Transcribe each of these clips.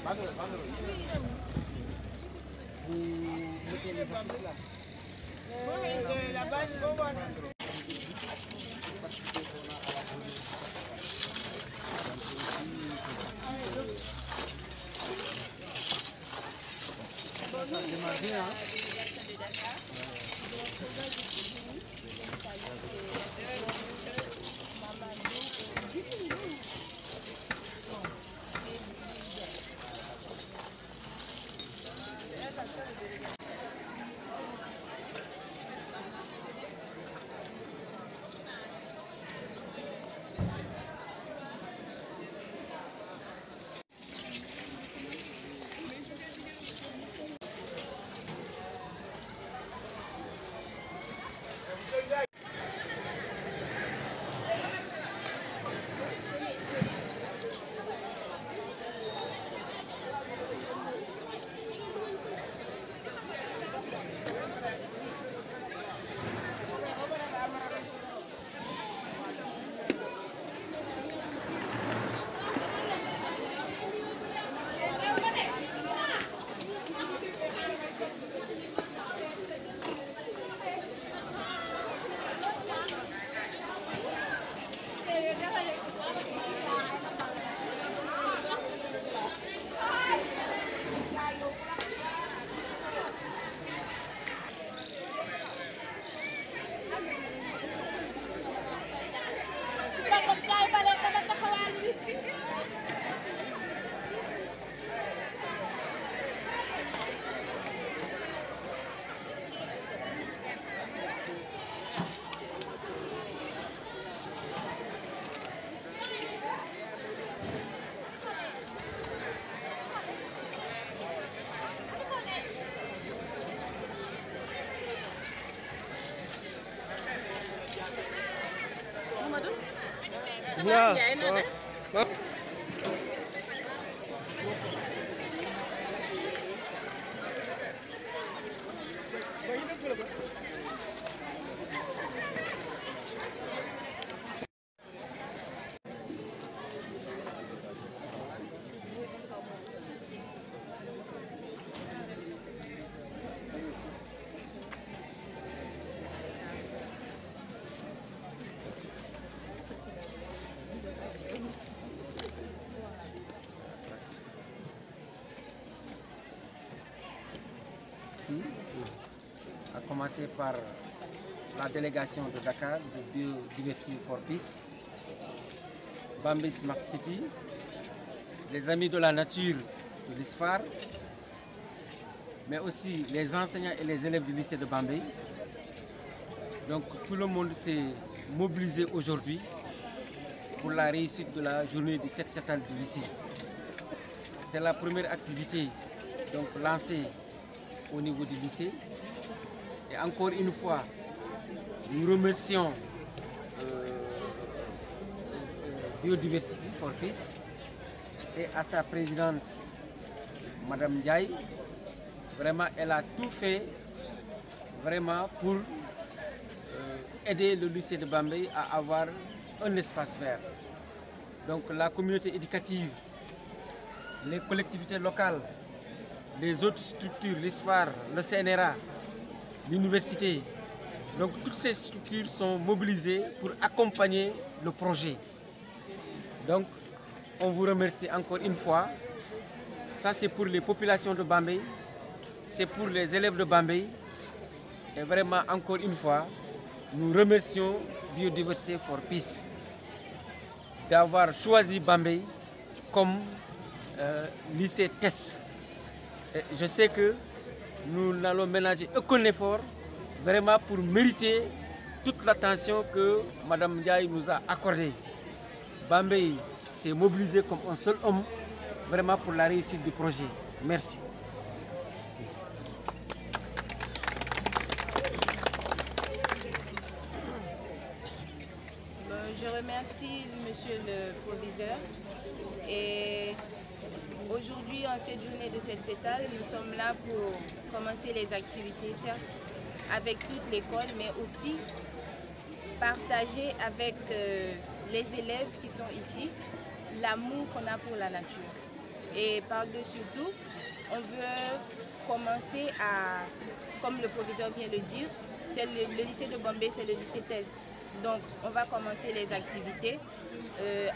Vous mettez les affiches là. La bâche, Ça démarre bien, hein? Ya. Ici, à commencer par la délégation de Dakar, de Biodiversity for Peace, Bambey Smart City, les amis de la nature de l'ISFAR, mais aussi les enseignants et les élèves du lycée de Bambey. Donc tout le monde s'est mobilisé aujourd'hui pour la réussite de la journée du 7 septembre du lycée. C'est la première activité donc lancée au niveau du lycée. Et encore une fois, nous remercions Biodiversity for Peace et à sa présidente, Madame Ndiaye. Vraiment, elle a tout fait vraiment pour aider le lycée de Bambey à avoir un espace vert. Donc la communauté éducative, les collectivités locales, les autres structures, l'ISFAR, le CNRA, l'université, donc toutes ces structures sont mobilisées pour accompagner le projet. Donc on vous remercie encore une fois. Ça c'est pour les populations de Bambey, c'est pour les élèves de Bambey. Et vraiment encore une fois, nous remercions Biodiversity for Peace d'avoir choisi Bambey comme lycée test. Et je sais que nous n'allons ménager aucun effort vraiment pour mériter toute l'attention que Mme Ndiaye nous a accordée. Bambey s'est mobilisé comme un seul homme vraiment pour la réussite du projet. Merci. Je remercie monsieur le proviseur et aujourd'hui en cette journée de cette CETAL, nous sommes là pour commencer les activités, certes avec toute l'école, mais aussi partager avec les élèves qui sont ici l'amour qu'on a pour la nature. Et par-dessus tout, on veut commencer à, comme le proviseur vient de le dire, le lycée de Bombay, c'est le lycée test. Donc, on va commencer les activités,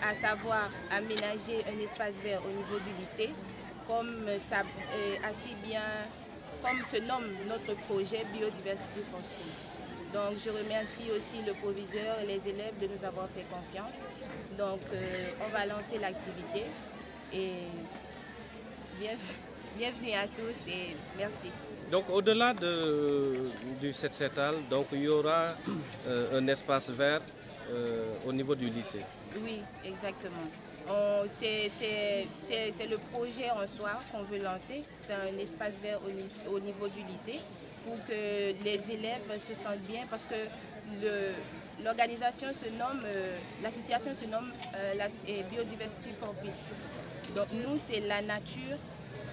à savoir aménager un espace vert au niveau du lycée, comme se nomme notre projet Biodiversity for Schools. Donc, je remercie aussi le proviseur et les élèves de nous avoir fait confiance. Donc, on va lancer l'activité et bienvenue à tous et merci. Donc au-delà du Setsetal, donc il y aura un espace vert au niveau du lycée. Oui, exactement. C'est le projet en soi qu'on veut lancer. C'est un espace vert au niveau du lycée pour que les élèves se sentent bien parce que l'organisation se nomme, l'association se nomme Biodiversity for Peace. Donc nous, c'est la nature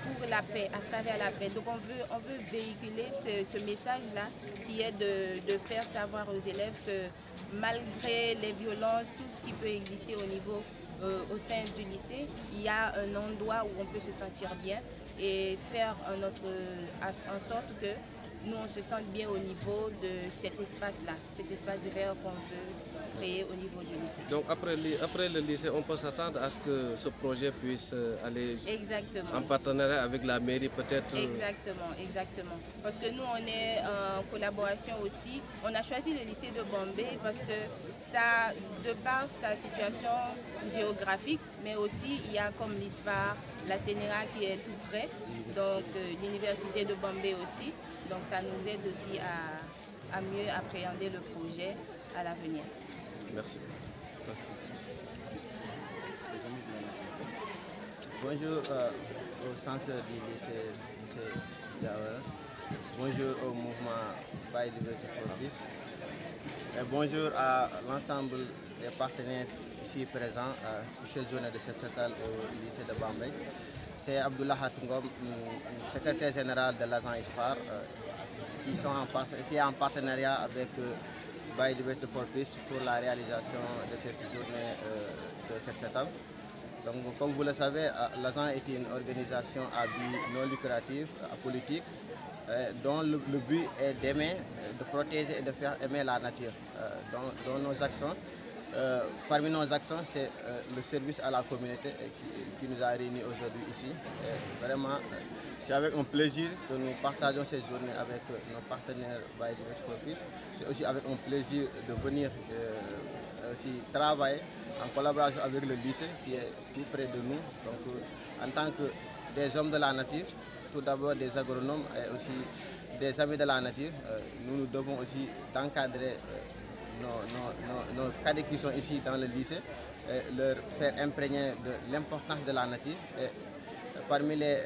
pour la paix, à travers la paix. Donc on veut véhiculer ce message-là qui est de faire savoir aux élèves que malgré les violences, tout ce qui peut exister au sein du lycée, il y a un endroit où on peut se sentir bien et faire en sorte que nous on se sente bien au niveau de cet espace-là, cet espace vert qu'on veut créer au niveau du lycée. Donc après le lycée, on peut s'attendre à ce que ce projet puisse aller en partenariat avec la mairie peut-être. Exactement. Parce que nous, on est en collaboration aussi. On a choisi le lycée de Bombay parce que ça, de par sa situation géographique, mais aussi il y a comme l'ISFAR, la CNRA qui est tout près, donc l'université de Bombay aussi. Donc ça nous aide aussi à mieux appréhender le projet à l'avenir. Merci. Bonjour aux censeurs du lycée Diawara. Bonjour au mouvement Biodiversity for Peace. Et bonjour à l'ensemble des partenaires ici présents pour cette journée de Setsetal au lycée de Bombay. C'est Abdullah Hatungom, secrétaire général de l'agent ISFAR, qui est en partenariat avec Biodiversity for Peace pour la réalisation de cette journée de Setsetal. Donc, comme vous le savez, l'agent est une organisation à but non lucratif, apolitique, dont le but est d'aimer, de protéger et de faire aimer la nature. Dans nos actions, parmi nos actions, c'est le service à la communauté qui nous a réunis aujourd'hui ici. Vraiment, c'est avec un plaisir que nous partageons cette journée avec nos partenaires Biodiversity for Peace. C'est aussi avec un plaisir de venir aussi travailler en collaboration avec le lycée qui est tout près de nous. Donc, en tant que des hommes de la nature, tout d'abord des agronomes et aussi des amis de la nature, nous devons aussi encadrer nos cadets qui sont ici dans le lycée, leur faire imprégner de l'importance de la nature. Et parmi les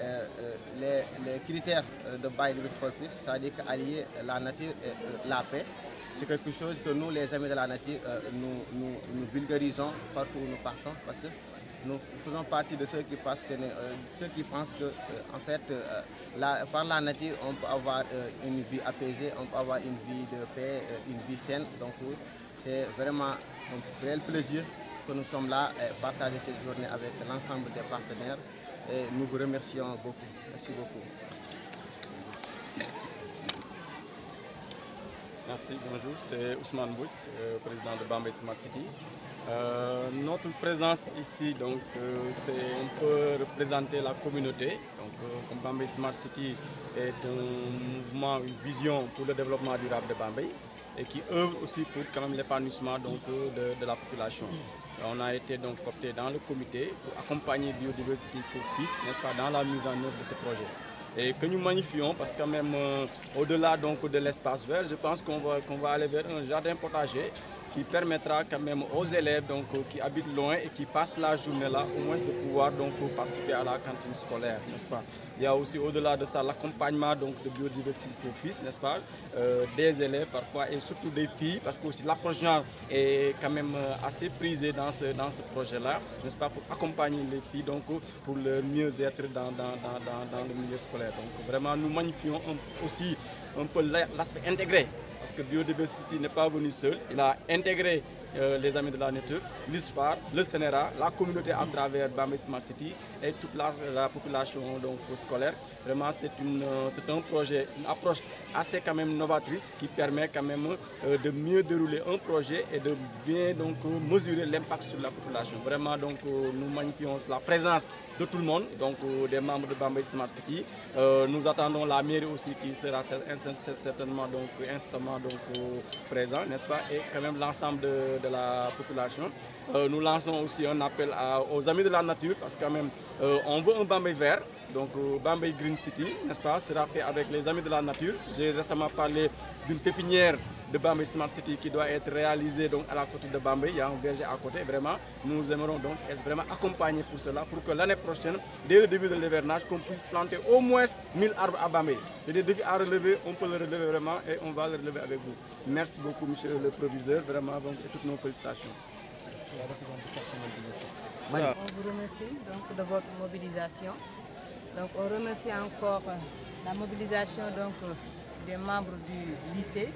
critères de Biodiversity for Peace, c'est-à-dire allier la nature et la paix, c'est quelque chose que nous, les amis de la nature, nous vulgarisons partout où nous partons, parce que nous faisons partie de ceux qui pensent que, en fait, par la nature, on peut avoir une vie apaisée, on peut avoir une vie de paix, une vie saine. Donc, c'est vraiment un réel plaisir que nous sommes là et partager cette journée avec l'ensemble des partenaires. Et nous vous remercions beaucoup. Merci beaucoup. Merci, bonjour, c'est Ousmane Bouk, président de Bombay Smart City. Notre présence ici, donc, c'est un peu représenter la communauté. Donc, comme Bombay Smart City est un mouvement, une vision pour le développement durable de Bombay et qui œuvre aussi pour quand même l'épanouissement de la population. On a été donc coopté dans le comité pour accompagner Biodiversity for Peace, n'est-ce pas, dans la mise en œuvre de ce projet. Et que nous magnifions parce que même au-delà donc de l'espace vert, je pense qu'on va aller vers un jardin potager qui permettra quand même aux élèves donc, qui habitent loin et qui passent la journée là, au moins de pouvoir donc, participer à la cantine scolaire, n'est-ce pas. Il y a aussi au-delà de ça l'accompagnement de Biodiversity for Peace, n'est-ce pas, des élèves parfois et surtout des filles, parce que aussi l'approche genre est quand même assez prisée dans ce projet-là, n'est-ce pas, pour accompagner les filles donc, pour le mieux-être dans le milieu scolaire. Donc vraiment nous magnifions aussi un peu l'aspect intégré. Parce que Biodiversity n'est pas venu seul, il a intégré les Amis de la Nature, l'ISFAR, le CNRA, la communauté à travers Bambey Smart City et toute la population donc, scolaire. Vraiment, c'est un projet, une approche assez quand même novatrice qui permet quand même de mieux dérouler un projet et de bien donc, mesurer l'impact sur la population. Vraiment, donc, nous magnifions la présence de tout le monde, donc des membres de Bambey Smart City. Nous attendons la mairie aussi qui sera certainement donc, instamment présent, n'est-ce pas, et quand même l'ensemble de la population. Nous lançons aussi un appel aux Amis de la Nature parce que quand même on veut un Bambey vert, donc Bambey Green City, n'est-ce pas, sera fait avec les Amis de la Nature. J'ai récemment parlé d'une pépinière de Bambey Smart City qui doit être réalisée donc, à la sortie de Bambey. Il y a un verger à côté. Vraiment, nous aimerons donc être vraiment accompagnés pour cela, pour que l'année prochaine, dès le début de l'hivernage, qu'on puisse planter au moins 1000 arbres à Bambey. C'est des défis à relever, on peut le relever vraiment et on va le relever avec vous. Merci beaucoup, monsieur le proviseur, vraiment, donc, et toutes nos félicitations. Voilà. On vous remercie donc, de votre mobilisation. Donc, on remercie encore la mobilisation donc, des membres du lycée,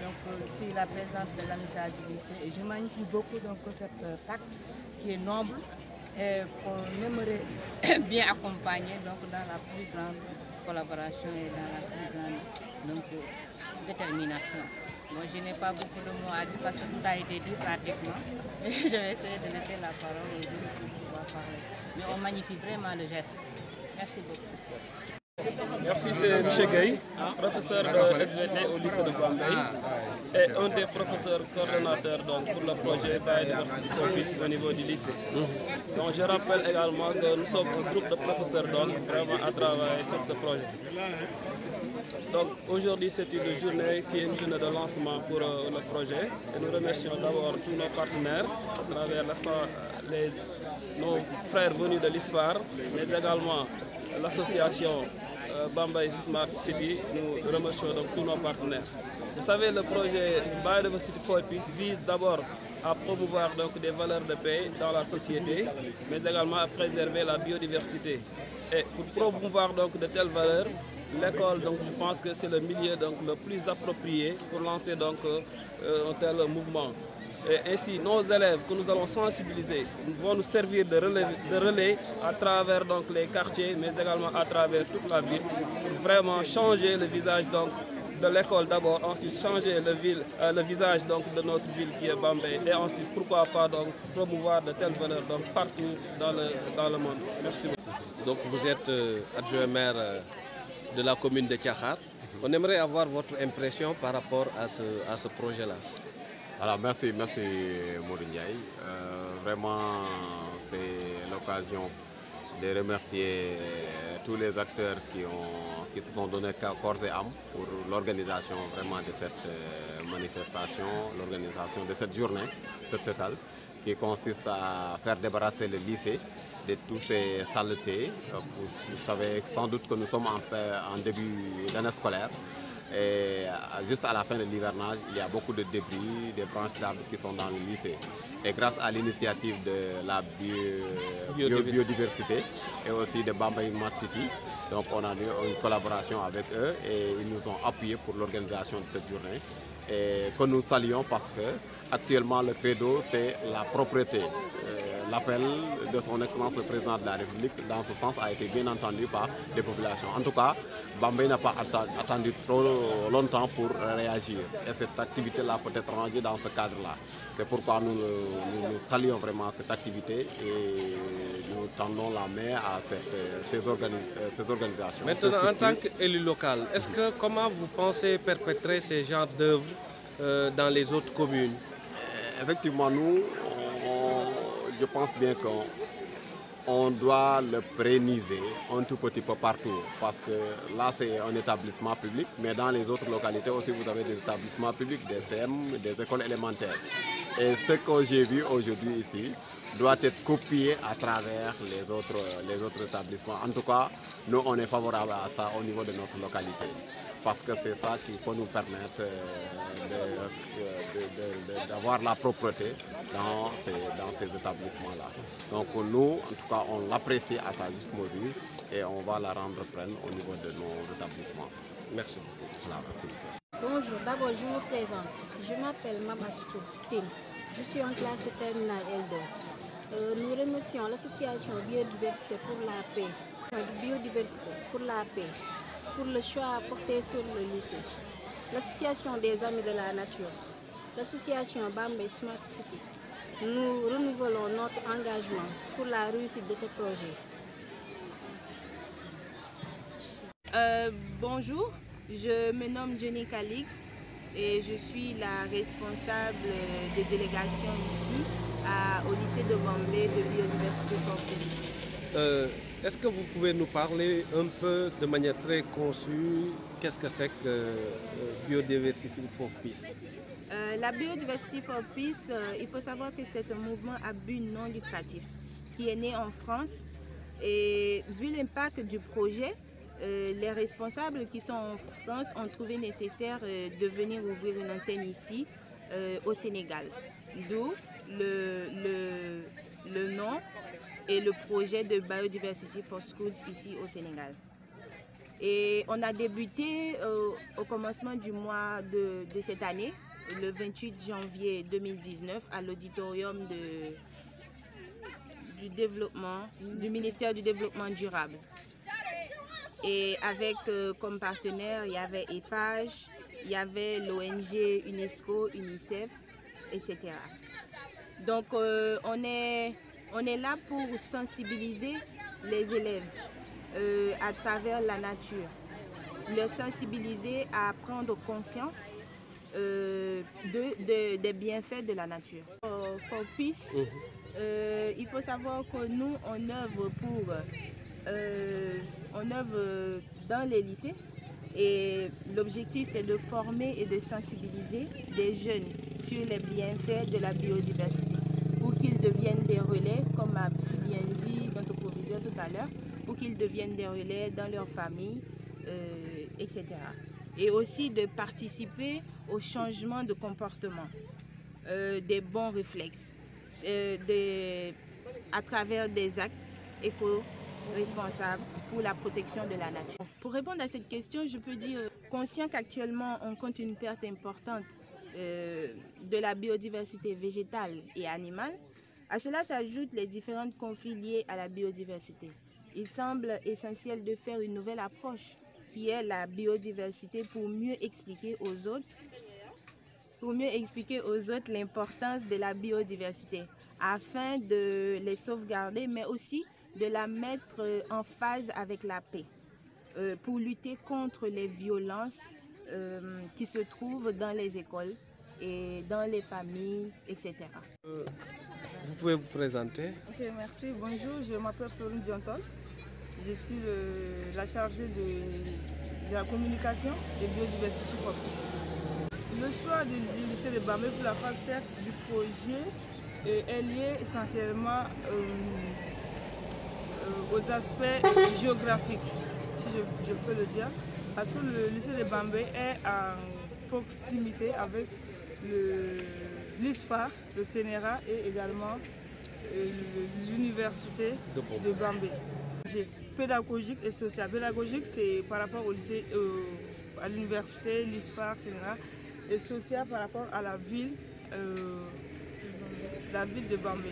donc aussi la présence de l'amicale du lycée. Et je magnifie beaucoup donc, cet acte qui est noble et qu'on aimerait bien accompagner donc, dans la plus grande collaboration et dans la plus grande donc, détermination. Moi, je n'ai pas beaucoup de mots à dire parce que tout a été dit pratiquement. Je vais essayer de laisser la parole aux autres pour pouvoir parler. Mais on magnifie vraiment le geste. Merci beaucoup. Merci, c'est M. Gueye, professeur de SVT au lycée de Bambey et un des professeurs coordonnateurs donc, pour le projet Biodiversity for Peace au niveau du lycée. Donc, je rappelle également que nous sommes un groupe de professeurs donc, vraiment à travailler sur ce projet. Donc aujourd'hui c'est une journée qui est une journée de lancement pour le projet et nous remercions d'abord tous nos partenaires à travers nos frères venus de l'ISFAR, mais également l'association Bambey Smart City. Nous remercions donc tous nos partenaires. Vous savez, le projet Biodiversity for Peace vise d'abord à promouvoir donc, des valeurs de paix dans la société, mais également à préserver la biodiversité. Et pour promouvoir donc, de telles valeurs, l'école, donc, je pense que c'est le milieu donc, le plus approprié pour lancer donc, un tel mouvement. Et ainsi, nos élèves que nous allons sensibiliser vont nous servir de relais à travers donc, les quartiers, mais également à travers toute la ville, pour vraiment changer le visage donc, de l'école d'abord, ensuite changer le visage donc, de notre ville qui est Bambey, et ensuite, pourquoi pas donc, promouvoir de telles valeurs donc, partout dans le monde. Merci beaucoup. Donc vous êtes adjoint maire de la commune de Thiakhar. On aimerait avoir votre impression par rapport à ce projet-là. Alors merci Maudou Ndiaye. Vraiment c'est l'occasion de remercier tous les acteurs qui se sont donnés corps et âme pour l'organisation vraiment de cette manifestation, l'organisation de cette journée, cette CETAL, qui consiste à faire débarrasser le lycée de tous ces saletés. Vous savez sans doute que nous sommes en début d'année scolaire. Et juste à la fin de l'hivernage, il y a beaucoup de débris, des branches d'arbres qui sont dans le lycée. Et grâce à l'initiative de la biodiversité et aussi de Bambey Smart City, donc on a eu une collaboration avec eux et ils nous ont appuyés pour l'organisation de cette journée. Et que nous saluons parce que actuellement le credo c'est la propreté. L'appel de son Excellence le Président de la République dans ce sens a été bien entendu par les populations. En tout cas, Bambey n'a pas attendu trop longtemps pour réagir et cette activité-là peut être rangée dans ce cadre-là. C'est pourquoi nous saluons vraiment cette activité et nous tendons la main à ces organisations. Maintenant, en tant qu'élu local, comment vous pensez perpétrer ces genres d'œuvres dans les autres communes? Effectivement, nous, je pense bien qu'on doit le pérenniser un tout petit peu partout parce que là c'est un établissement public, mais dans les autres localités aussi vous avez des établissements publics, des CM, des écoles élémentaires. Et ce que j'ai vu aujourd'hui ici doit être copié à travers les autres établissements. En tout cas, nous on est favorable à ça au niveau de notre localité parce que c'est ça qui peut nous permettre d'avoir la propreté dans ces établissements-là. Donc nous, en tout cas, on l'apprécie à sa juste mesure et on va la rendre pleine au niveau de nos établissements. Merci beaucoup. Voilà, merci beaucoup. Bonjour, d'abord je me présente. Je m'appelle Mamassou Tine. Je suis en classe de terminale L2. Nous remercions l'association Biodiversité pour la paix, Biodiversité pour la paix, pour le choix porté sur le lycée. L'association des amis de la nature, l'association Bambey Smart City. Nous renouvelons notre engagement pour la réussite de ce projet. Bonjour, je me nomme Jenny Calix et je suis la responsable de délégation ici au lycée de Bambey de Biodiversity for Peace. Est-ce que vous pouvez nous parler un peu de manière très conçue, qu'est-ce que c'est que Biodiversity for Peace? La Biodiversity for Peace, il faut savoir que c'est un mouvement à but non lucratif qui est né en France et vu l'impact du projet, les responsables qui sont en France ont trouvé nécessaire de venir ouvrir une antenne ici au Sénégal. D'où le nom et le projet de Biodiversity for Schools ici au Sénégal. Et on a débuté au commencement du mois de cette année, le 28 janvier 2019, à l'auditorium du ministère du Développement durable. Et avec comme partenaire, il y avait EFAGE, il y avait l'ONG UNESCO, UNICEF, etc. Donc on est là pour sensibiliser les élèves à travers la nature, les sensibiliser à prendre conscience des bienfaits de la nature. For Peace, il faut savoir que nous, on œuvre dans les lycées et l'objectif c'est de former et de sensibiliser des jeunes sur les bienfaits de la biodiversité pour qu'ils deviennent des relais, comme a si bien dit notre proviseur tout à l'heure, pour qu'ils deviennent des relais dans leur famille, etc. Et aussi de participer au changement de comportement, des bons réflexes, à travers des actes éco-responsables pour la protection de la nature. Pour répondre à cette question, je peux dire, conscient qu'actuellement on compte une perte importante de la biodiversité végétale et animale, à cela s'ajoutent les différents conflits liés à la biodiversité. Il semble essentiel de faire une nouvelle approche qui est la biodiversité pour mieux expliquer aux autres l'importance de la biodiversité afin de les sauvegarder mais aussi de la mettre en phase avec la paix pour lutter contre les violences qui se trouvent dans les écoles et dans les familles, etc. Vous pouvez vous présenter? Ok, merci. Bonjour, je m'appelle Florine Dionton. Je suis la chargée de la communication de Biodiversity for Peace. Le choix du lycée de Bambey pour la phase tête du projet est lié essentiellement aux aspects géographiques, si je peux le dire, parce que le lycée de Bambey est en proximité avec l'ISFA, le CNRA et également l'université de Bambey. Pédagogique et social. Pédagogique, c'est par rapport au lycée, à l'université, l'ISFA, CNRA, et social par rapport à la ville de Bambey.